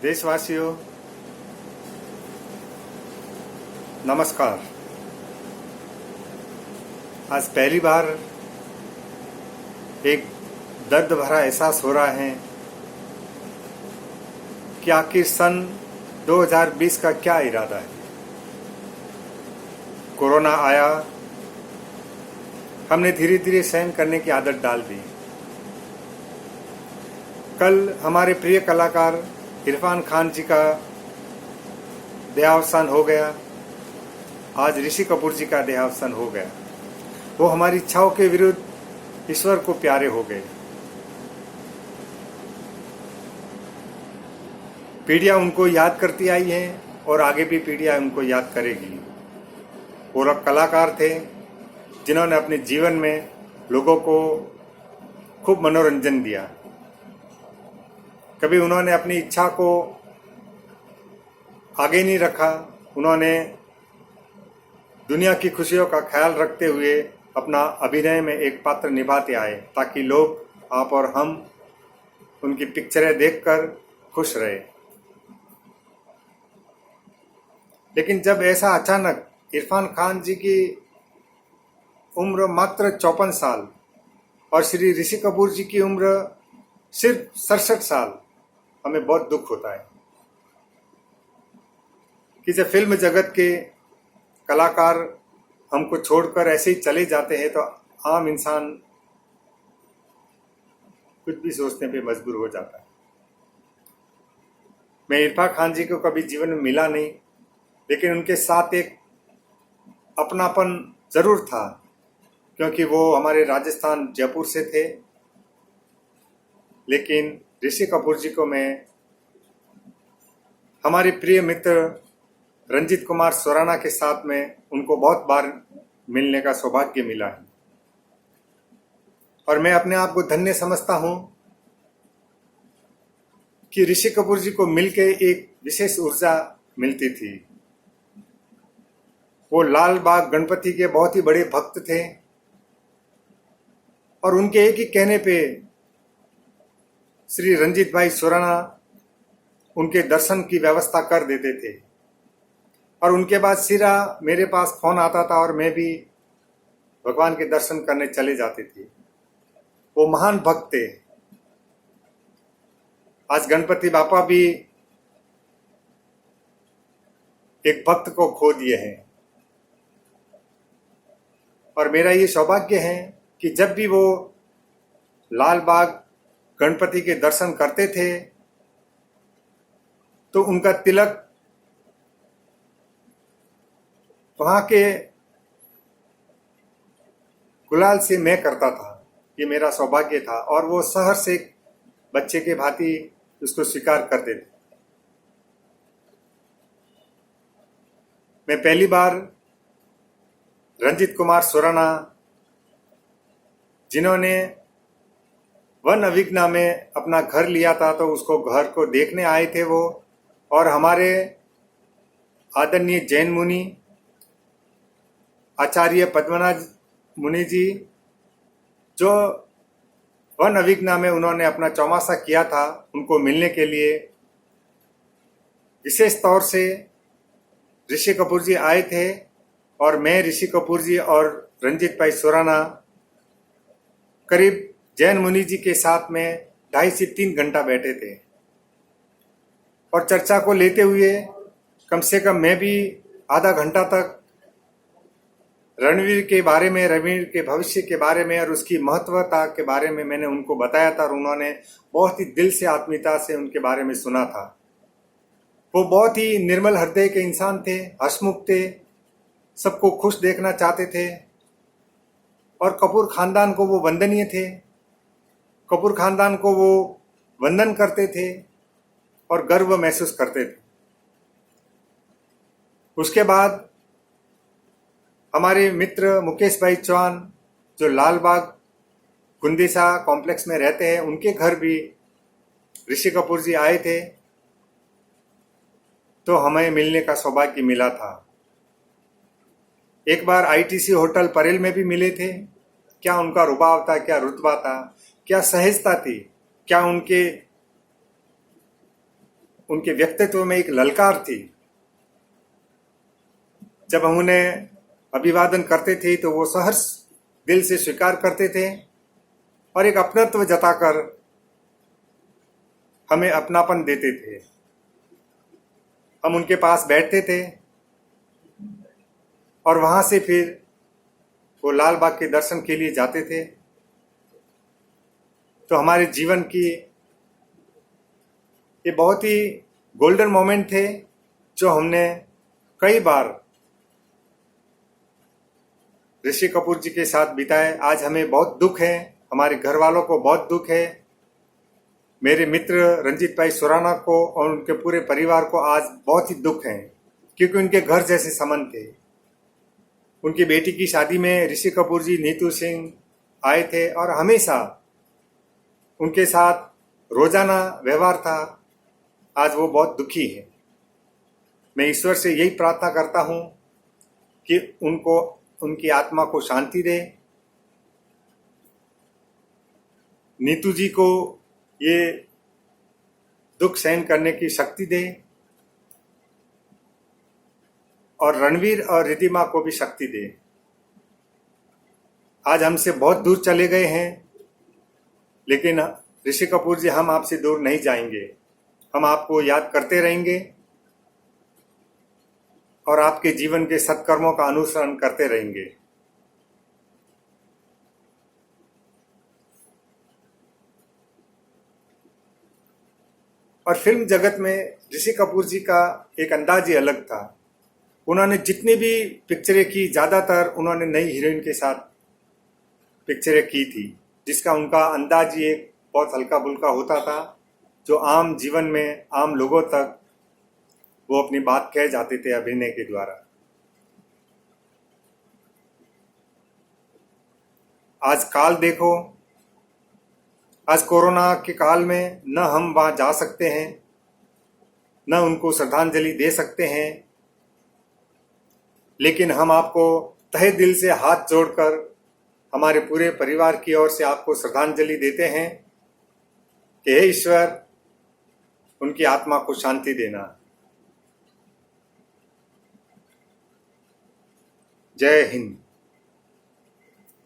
देशवासियों नमस्कार। आज पहली बार एक दर्द भरा एहसास हो रहा है कि आखिर सन 2020 का क्या इरादा है। कोरोना आया, हमने धीरे धीरे सहन करने की आदत डाल दी। कल हमारे प्रिय कलाकार इरफान खान जी का देहावसान हो गया। आज ऋषि कपूर जी का देहावसान हो गया। वो हमारी इच्छाओं के विरुद्ध ईश्वर को प्यारे हो गए। पीढ़ियां उनको याद करती आई हैं और आगे भी पीढ़ियां उनको याद करेगी। वो लोग कलाकार थे जिन्होंने अपने जीवन में लोगों को खूब मनोरंजन दिया। कभी उन्होंने अपनी इच्छा को आगे नहीं रखा। उन्होंने दुनिया की खुशियों का ख्याल रखते हुए अपना अभिनय में एक पात्र निभाते आए ताकि लोग, आप और हम, उनकी पिक्चरें देखकर खुश रहे। लेकिन जब ऐसा अचानक इरफान खान जी की उम्र मात्र 54 साल और श्री ऋषि कपूर जी की उम्र सिर्फ 67 साल, हमें बहुत दुख होता है कि जब फिल्म जगत के कलाकार हमको छोड़कर ऐसे ही चले जाते हैं तो आम इंसान कुछ भी सोचने पे मजबूर हो जाता है। मैं इरफान खान जी को कभी जीवन में मिला नहीं, लेकिन उनके साथ एक अपनापन जरूर था, क्योंकि वो हमारे राजस्थान जयपुर से थे। लेकिन ऋषि कपूर जी को मैं हमारे प्रिय मित्र रंजीत कुमार सुराना के साथ में उनको बहुत बार मिलने का सौभाग्य मिला है और मैं अपने आप को धन्य समझता हूं कि ऋषि कपूर जी को मिलके एक विशेष ऊर्जा मिलती थी। वो लाल बाग गणपति के बहुत ही बड़े भक्त थे और उनके एक ही कहने पे श्री रंजीत भाई सुराना उनके दर्शन की व्यवस्था कर देते थे और उनके बाद सिरा मेरे पास फोन आता था और मैं भी भगवान के दर्शन करने चले जाते थे। वो महान भक्त थे। आज गणपति बापा भी एक भक्त को खो दिए हैं और मेरा ये सौभाग्य है कि जब भी वो लाल बाग गणपति के दर्शन करते थे तो उनका तिलक वहां के गुलाल से मैं करता था। ये मेरा सौभाग्य था और वो शहर से बच्चे के भांति उसको स्वीकार करते थे। मैं पहली बार रंजीत कुमार सुराना, जिन्होंने वन अविघ्ना में अपना घर लिया था, तो उसको घर को देखने आए थे वो, और हमारे आदरणीय जैन मुनि आचार्य पद्मनाभ मुनि जी, जो वन अविघ्ना में उन्होंने अपना चौमासा किया था, उनको मिलने के लिए विशेष तौर से ऋषि कपूर जी आए थे और मैं, ऋषि कपूर जी और रंजीत भाई सुराना करीब जैन मुनि जी के साथ में 2.5 से 3 घंटा बैठे थे और चर्चा को लेते हुए कम से कम मैं भी आधा घंटा तक रणवीर के बारे में, रणवीर के भविष्य के बारे में और उसकी महत्वता के बारे में मैंने उनको बताया था और उन्होंने बहुत ही दिल से, आत्मीयता से उनके बारे में सुना था। वो बहुत ही निर्मल हृदय के इंसान थे, हंसमुख थे, सबको खुश देखना चाहते थे और कपूर खानदान को वो वंदनीय थे। कपूर खानदान को वो वंदन करते थे और गर्व महसूस करते थे। उसके बाद हमारे मित्र मुकेश भाई चौहान, जो लाल बाग गुंदेसा कॉम्प्लेक्स में रहते हैं, उनके घर भी ऋषि कपूर जी आए थे, तो हमें मिलने का सौभाग्य मिला था। एक बार आईटीसी होटल परेल में भी मिले थे। क्या उनका रुबाब था, क्या रुतबा था, क्या सहजता थी, क्या उनके व्यक्तित्व में एक ललकार थी। जब हम उन्हें अभिवादन करते थे तो वो सहर्ष दिल से स्वीकार करते थे और एक अपनत्व जताकर हमें अपनापन देते थे। हम उनके पास बैठते थे और वहां से फिर वो लाल बाग के दर्शन के लिए जाते थे। तो हमारे जीवन की ये बहुत ही गोल्डन मोमेंट थे जो हमने कई बार ऋषि कपूर जी के साथ बिताए। आज हमें बहुत दुख है, हमारे घर वालों को बहुत दुख है, मेरे मित्र रंजीत भाई सुराना को और उनके पूरे परिवार को आज बहुत ही दुख है, क्योंकि उनके घर जैसे संबंध थे। उनकी बेटी की शादी में ऋषि कपूर जी, नीतू सिंह आए थे और हमेशा उनके साथ रोजाना व्यवहार था। आज वो बहुत दुखी है। मैं ईश्वर से यही प्रार्थना करता हूं कि उनको, उनकी आत्मा को शांति दे, नीतू जी को ये दुख सहन करने की शक्ति दे और रणवीर और रिद्धिमा को भी शक्ति दे। आज हमसे बहुत दूर चले गए हैं, लेकिन ऋषि कपूर जी, हम आपसे दूर नहीं जाएंगे। हम आपको याद करते रहेंगे और आपके जीवन के सत्कर्मों का अनुसरण करते रहेंगे। और फिल्म जगत में ऋषि कपूर जी का एक अंदाज ही अलग था। उन्होंने जितनी भी पिक्चरें की, ज्यादातर उन्होंने नई हीरोइन के साथ पिक्चरें की थी, जिसका उनका अंदाज ही एक बहुत हल्का फुल्का होता था, जो आम जीवन में आम लोगों तक वो अपनी बात कह जाते थे अभिनय के द्वारा। आज काल देखो, आज कोरोना के काल में न हम वहां जा सकते हैं, न उनको श्रद्धांजलि दे सकते हैं, लेकिन हम आपको तहे दिल से हाथ जोड़कर हमारे पूरे परिवार की ओर से आपको श्रद्धांजलि देते हैं कि हे ईश्वर, उनकी आत्मा को शांति देना। जय हिंद।